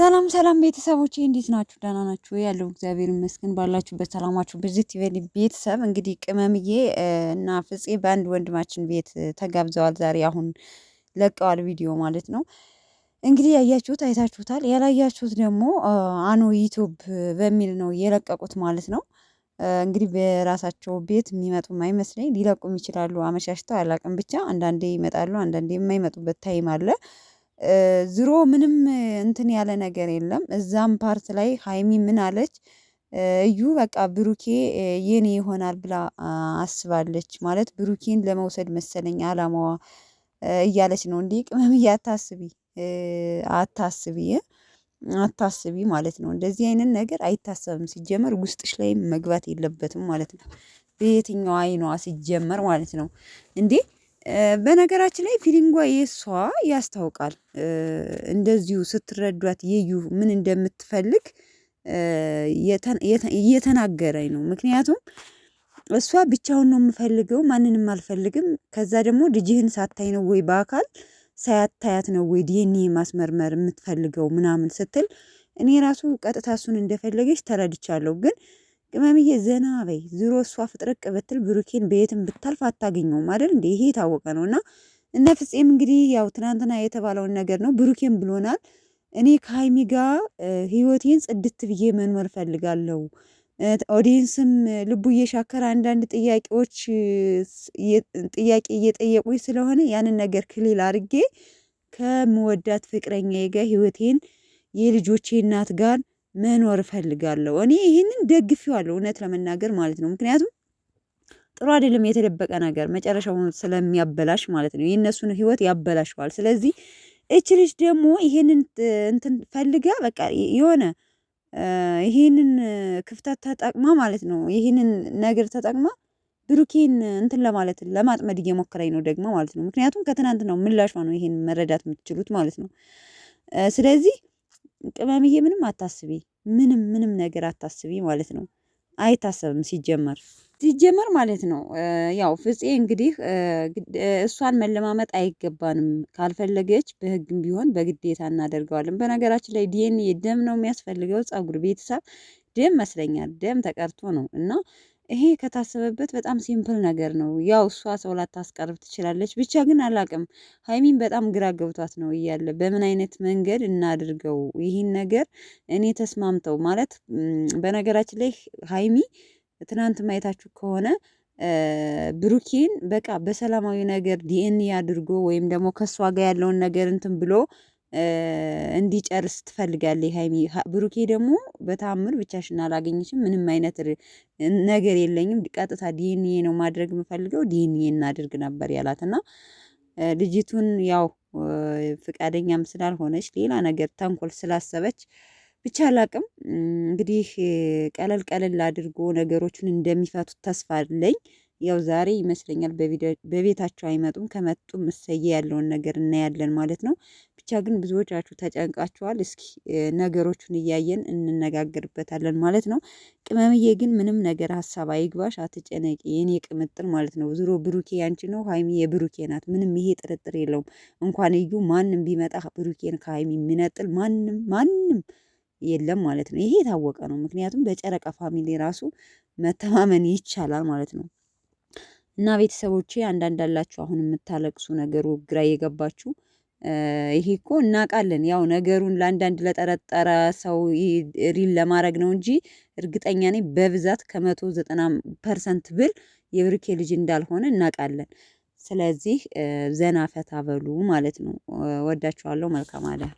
ሰላም ሰላም ቤተሰቦቼ እንዴት ናችሁ? ደህና ናችሁ? ያለው እግዚአብሔር ይመስገን። ባላችሁበት ሰላማችሁ ብዝት ይበል። ቤተሰብ እንግዲህ ቅመምዬ እና ፍፄ በአንድ ወንድማችን ቤት ተጋብዘዋል። ዛሬ አሁን ለቀዋል ቪዲዮ ማለት ነው። እንግዲህ ያያችሁት አይታችሁታል። ያላያችሁት ደግሞ አኖ ዩቲዩብ በሚል ነው የለቀቁት ማለት ነው። እንግዲህ በራሳቸው ቤት የሚመጡም አይመስለኝ ሊለቁም ይችላሉ። አመሻሽተው አላቅም። ብቻ አንዳንዴ ይመጣሉ፣ አንዳንዴ የማይመጡበት ታይም አለ። ዝሮ ምንም እንትን ያለ ነገር የለም። እዛም ፓርት ላይ ሀይሚ ምን አለች? እዩ በቃ ብሩኬ የኔ ይሆናል ብላ አስባለች ማለት ብሩኬን ለመውሰድ መሰለኝ አላማዋ እያለች ነው። እንዲህ ቅመምዬ አታስቢ አታስቢ አታስቢ ማለት ነው። እንደዚህ አይነት ነገር አይታሰብም። ሲጀመር ውስጥሽ ላይ መግባት የለበትም ማለት ነው። በየትኛው አይኗ ሲጀመር ማለት ነው እንዴ? በነገራችን ላይ ፊሊንጓ የሷ ያስታውቃል። እንደዚሁ ስትረዷት የዩ ምን እንደምትፈልግ እየተናገረኝ ነው። ምክንያቱም እሷ ብቻውን ነው የምፈልገው ማንንም አልፈልግም። ከዛ ደግሞ ልጅህን ሳታይ ነው ወይ በአካል ሳያታያት ነው ወይ ዲኤንኤ ማስመርመር የምትፈልገው ምናምን ስትል እኔ ራሱ ቀጥታ እሱን እንደፈለገች ተረድቻለሁ። ግን ቅመምዬ ዘና በይ። ዝሮ እሷ ፍጥርቅ ብትል ብሩኬን በየትም ብታልፍ አታገኘውም አይደል እንዴ? ይሄ የታወቀ ነው። እና እነ ፍፄም እንግዲህ ያው ትናንትና የተባለውን ነገር ነው ብሩኬን ብሎናል። እኔ ከሀይሚ ጋር ህይወቴን ጽድት ብዬ መኖር ፈልጋለሁ። ኦዲየንስም ልቡ እየሻከረ አንዳንድ ጥያቄ እየጠየቁኝ ስለሆነ ያንን ነገር ክሊል አድርጌ ከምወዳት ፍቅረኛዬ ጋር ህይወቴን የልጆቼ እናት ጋር መኖር እፈልጋለሁ። እኔ ይህንን ደግፌዋለሁ እውነት ለመናገር ማለት ነው። ምክንያቱም ጥሩ አይደለም የተደበቀ ነገር መጨረሻውን ስለሚያበላሽ ማለት ነው። የእነሱን ህይወት ያበላሸዋል። ስለዚህ እች ልጅ ደግሞ ይሄንን እንትን ፈልጋ በቃ የሆነ ይሄንን ክፍተት ተጠቅማ ማለት ነው። ይሄንን ነገር ተጠቅማ ብሩኬን እንትን ለማለት ለማጥመድ እየሞከረኝ ነው ደግሞ ማለት ነው። ምክንያቱም ከትናንት ነው ምላሿ ነው ይሄን መረዳት የምትችሉት ማለት ነው። ስለዚህ ቅመምዬ ምንም አታስቢ፣ ምንም ነገር አታስቢ ማለት ነው። አይታሰብም ሲጀመር ማለት ነው። ያው ፍፄ እንግዲህ እሷን መለማመጥ አይገባንም። ካልፈለገች በህግም ቢሆን በግዴታ እናደርገዋለን። በነገራችን ላይ ዲኤንኤ ደም ነው የሚያስፈልገው። ፀጉር ቤተሰብ ደም መስለኛል ደም ተቀርቶ ነው እና ይሄ ከታሰበበት በጣም ሲምፕል ነገር ነው። ያው እሷ ሰው ላታስቀርብ ትችላለች። ብቻ ግን አላቅም ሀይሚን በጣም ግራ ገብቷት ነው እያለ በምን አይነት መንገድ እናድርገው ይህን ነገር እኔ ተስማምተው ማለት በነገራችን ላይ ሀይሚ ትናንት ማየታችሁ ከሆነ ብሩኬን በቃ በሰላማዊ ነገር ዲኤንኤ አድርጎ ወይም ደግሞ ከእሷ ጋር ያለውን ነገር እንትን ብሎ እንዲጨርስ ትፈልጋለች ሀይሚ። ብሩኬ ደግሞ በታምር ብቻሽን አላገኘሽም፣ ምንም አይነት ነገር የለኝም፣ ቀጥታ ዲኤንኤ ነው ማድረግ የምፈልገው ዲኤንኤ እናድርግ ነበር ያላት እና ልጅቱን ያው ፍቃደኛም ስላልሆነች ሌላ ነገር ተንኮል ስላሰበች ብቻ አላቅም። እንግዲህ ቀለል አድርጎ ነገሮችን እንደሚፈቱት ተስፋ አለኝ። ያው ዛሬ ይመስለኛል በቤታቸው አይመጡም። ከመጡም እሰየ ያለውን ነገር እናያለን ማለት ነው። ብቻ ግን ብዙዎቻችሁ ተጨንቃችኋል። እስኪ ነገሮቹን እያየን እንነጋገርበታለን ማለት ነው። ቅመምዬ ግን ምንም ነገር ሀሳብ አይግባሽ፣ አትጨነቂ የኔ ቅምጥል ማለት ነው። ዙሮ ብሩኬ ያንቺ ነው፣ ሀይሚ የብሩኬ ናት። ምንም ይሄ ጥርጥር የለውም። እንኳን እዩ ማንም ቢመጣ ብሩኬን ከሀይሚ የሚነጥል ማንም የለም ማለት ነው። ይሄ የታወቀ ነው። ምክንያቱም በጨረቃ ፋሚሊ ራሱ መተማመን ይቻላል ማለት ነው። እና ቤተሰቦቼ አንዳንድ አላችሁ አሁን የምታለቅሱ ነገሩ ግራ የገባችሁ ይሄ እኮ እናውቃለን። ያው ነገሩን ለአንዳንድ ለጠረጠረ ሰው ሪል ለማድረግ ነው እንጂ እርግጠኛ ነኝ በብዛት ከ190% ብል የብሩኬ ልጅ እንዳልሆነ እናውቃለን። ስለዚህ ዘና ፈታ በሉ ማለት ነው። ወዳችኋለሁ። መልካም አዳር